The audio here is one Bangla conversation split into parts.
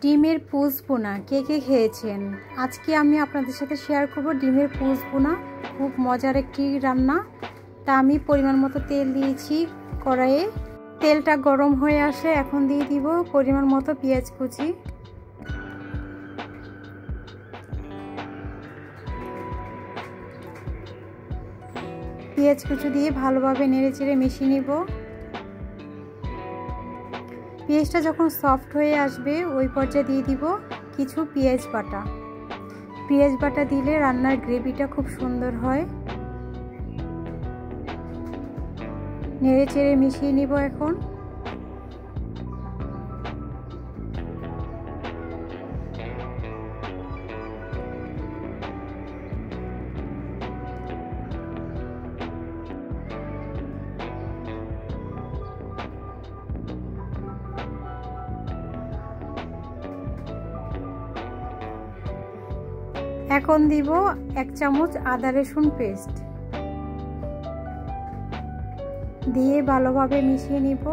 ডিমের পুষ বোনা কে কে খেয়েছেন? আজকে আমি আপনাদের সাথে শেয়ার করব ডিমের পুষ বোনা। খুব মজার একটি রান্না। তা আমি পরিমাণ মতো তেল দিয়েছি কড়াইয়ে। তেলটা গরম হয়ে আসে, এখন দিয়ে দিব পরিমাণ মতো পেঁয়াজ কুচি। পেঁয়াজ কুচি দিয়ে ভালোভাবে নেড়েচেড়ে মিশিয়ে নিব। পেঁয়াজটা যখন সফট হয়ে আসবে ওই পর্যায়ে দিয়ে দিব কিছু পেঁয়াজ বাটা। পেঁয়াজ বাটা দিলে রান্নার গ্রেভিটা খুব সুন্দর হয়। নেড়েচেড়ে মিশিয়ে নিব। এখন এখন দিব 1 চামচ আদা রসুন পেস্ট দিয়ে ভালোভাবে মিশিয়ে নিব।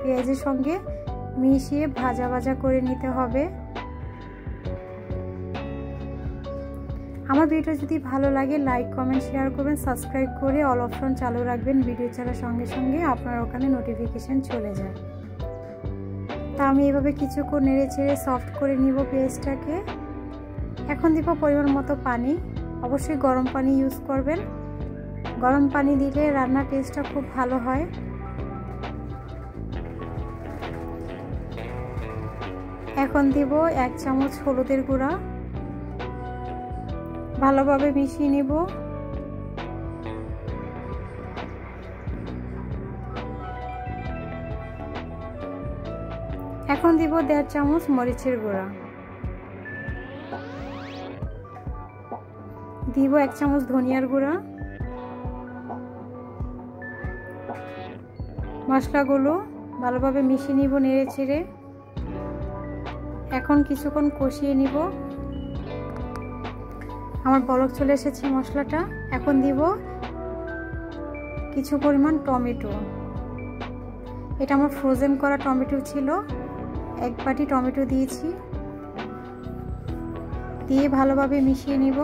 পেঁয়াজের সঙ্গে মিশিয়ে ভাজা ভাজা করে নিতে হবে। আমার ভিডিও যদি ভালো লাগে লাইক কমেন্ট শেয়ার করবেন, সাবস্ক্রাইব করে অল অপশন চালু রাখবেন। ভিডিও ছাড়ার সঙ্গে সঙ্গে আপনার ওখানে নোটিফিকেশন চলে যায়। তা আমি এভাবে কিছুক্ষণ নেড়ে ছেড়ে সফট করে নিব পেঁয়াজটাকে। এখন দিব পরিমাণ মতো পানি। অবশ্যই গরম পানি ইউজ করবেন। গরম পানি দিলে রান্নার টেস্টটা খুব ভালো হয়। এখন দিব 1 চামচ হলুদের গুঁড়া। ভালোভাবে মিশিয়ে নিব। এখন দিব 1.5 চামচ মরিচের গুঁড়া। দিব 1 চামচ ধনিয়ার গুঁড়া। মশলাগুলো ভালোভাবে মিশিয়ে নিব নেড়ে চেড়ে। এখন কিছুক্ষণ কষিয়ে নিব। আমার বলক চলে এসেছে মশলাটা। এখন দিব কিছু পরিমাণ টমেটো। এটা আমার ফ্রোজেন করা টমেটো ছিল। 1 বাটি টমেটো দিয়েছি। দিয়ে ভালোভাবে মিশিয়ে নিব।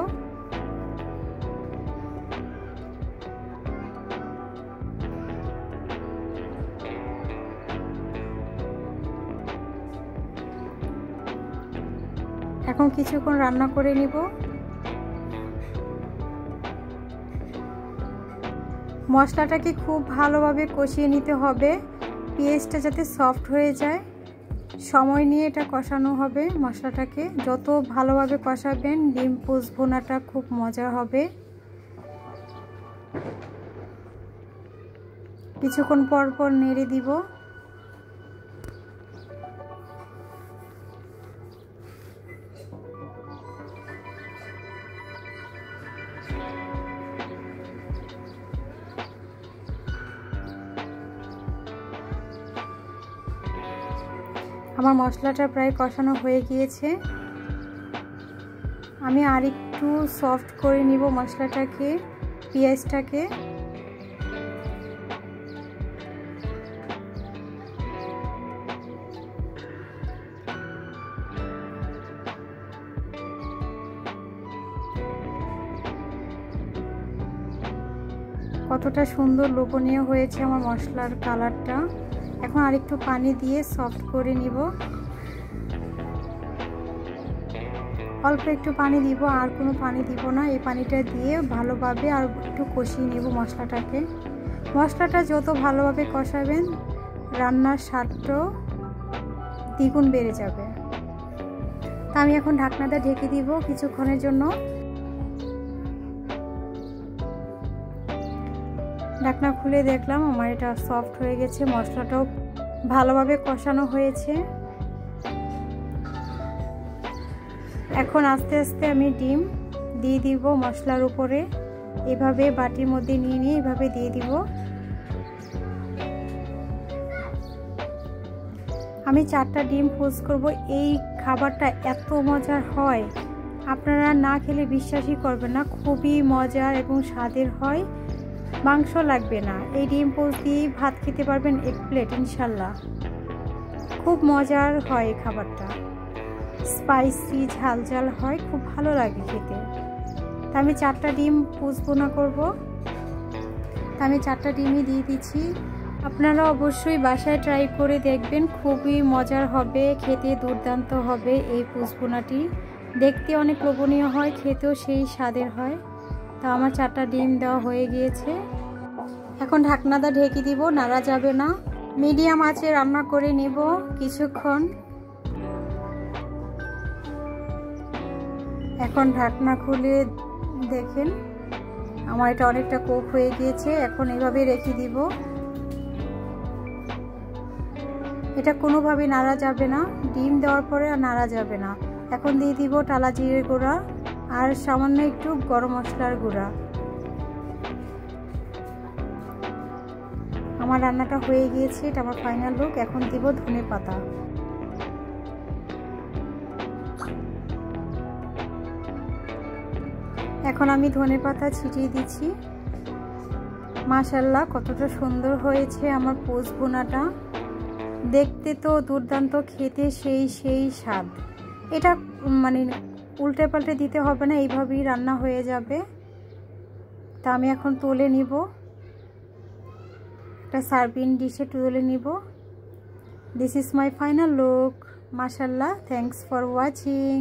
এখন কিছুক্ষণ রান্না করে নিব। মশলাটাকে খুব ভালোভাবে কষিয়ে নিতে হবে, পেঁয়াজটা যাতে সফট হয়ে যায়। সময় নিয়ে এটা কষানো হবে। মশলাটাকে যত ভালোভাবে কষাবেন ডিম পোচ ভুনাটা খুব মজা হবে। কিছুক্ষণ পর পর নেড়ে দিব। আমার মশলাটা প্রায় কষানো হয়ে গিয়েছে। আমি আরেকটু সফট করে নিব মশলাটাকে, পেঁয়াজটাকে। কতটা সুন্দর লোভনীয় হয়েছে আমার মশলার কালারটা। এখন আরেকটু পানি দিয়ে সফট করে নিব। অল্প একটু পানি দিব, আর কোনো পানি দিব না। এই পানিটা দিয়ে ভালোভাবে আর একটু কষিয়ে নেব মশলাটাকে। মশলাটা যত ভালোভাবে কষাবেন রান্নার স্বাদটাও দ্বিগুণ বেড়ে যাবে। তা আমি এখন ঢাকনাটা ঢেকে দিব কিছুক্ষণের জন্য। ঢাকনা খুলে দেখলাম আমার এটা সফট হয়ে গেছে। মশলাটাও ভালোভাবে কষানো হয়েছে। এখন আস্তে আস্তে আমি ডিম দিয়ে দিব মশলার উপরে। এভাবে বাটির মধ্যে নিয়ে এভাবে দিয়ে দিব। আমি 4টা ডিম পোচ করব। এই খাবারটা এত মজার হয়, আপনারা না খেলে বিশ্বাসই করবেন না। খুবই মজার এবং স্বাদের হয়। মাংস লাগবে না, এই ডিম পোচ দিয়ে ভাত খেতে পারবেন 1 প্লেট ইনশাল্লাহ। খুব মজার হয় এই খাবারটা। স্পাইসি ঝাল ঝাল হয়, খুব ভালো লাগে খেতে। তা আমি 4টা ডিম পুষ বোনা করবো। তা আমি 4টা ডিমই দিয়ে দিচ্ছি। আপনারা অবশ্যই বাসায় ট্রাই করে দেখবেন, খুবই মজার হবে, খেতে দুর্দান্ত হবে। এই পুষ বোনাটি দেখতে অনেক লোভনীয় হয়, খেতেও সেই স্বাদের হয়। তো আমার 4টা ডিম দেওয়া হয়ে গিয়েছে। এখন ঢাকনাটা ঢেকে দিব, নাড়া যাবে না। মিডিয়াম আঁচে রান্না করে নেব কিছুক্ষণ। এখন ঢাকনা খুলে দেখেন আমার এটা অনেকটা কুক হয়ে গিয়েছে। এখন এভাবে রেখে দিব, এটা কোনোভাবে নাড়া যাবে না, ডিম দেওয়ার পরে আর নাড়া যাবে না। এখন দিয়ে দিব টালা জিরের গুঁড়া আর সামান্য একটু গরম মশলার গুঁড়া। আমার রান্নাটা হয়ে গিয়েছে, এটা আমার ফাইনাল লুক। এখন দিব ধনে পাতা। এখন আমি ধনে পাতা ছিটিয়ে দিচ্ছি। মাশাআল্লাহ, কতটা সুন্দর হয়েছে আমার পুষ বোনাটা। দেখতে তো দুর্দান্ত, খেতে সেই স্বাদ। এটা মানে উল্টে পাল্টে দিতে হবে না, এইভাবেই রান্না হয়ে যাবে। তা আমি এখন তুলে নিব, একটা সার্ভিং ডিশে তুলে নিব। This is my final look. মাশাআল্লাহ, থ্যাঙ্কস ফর ওয়াচিং।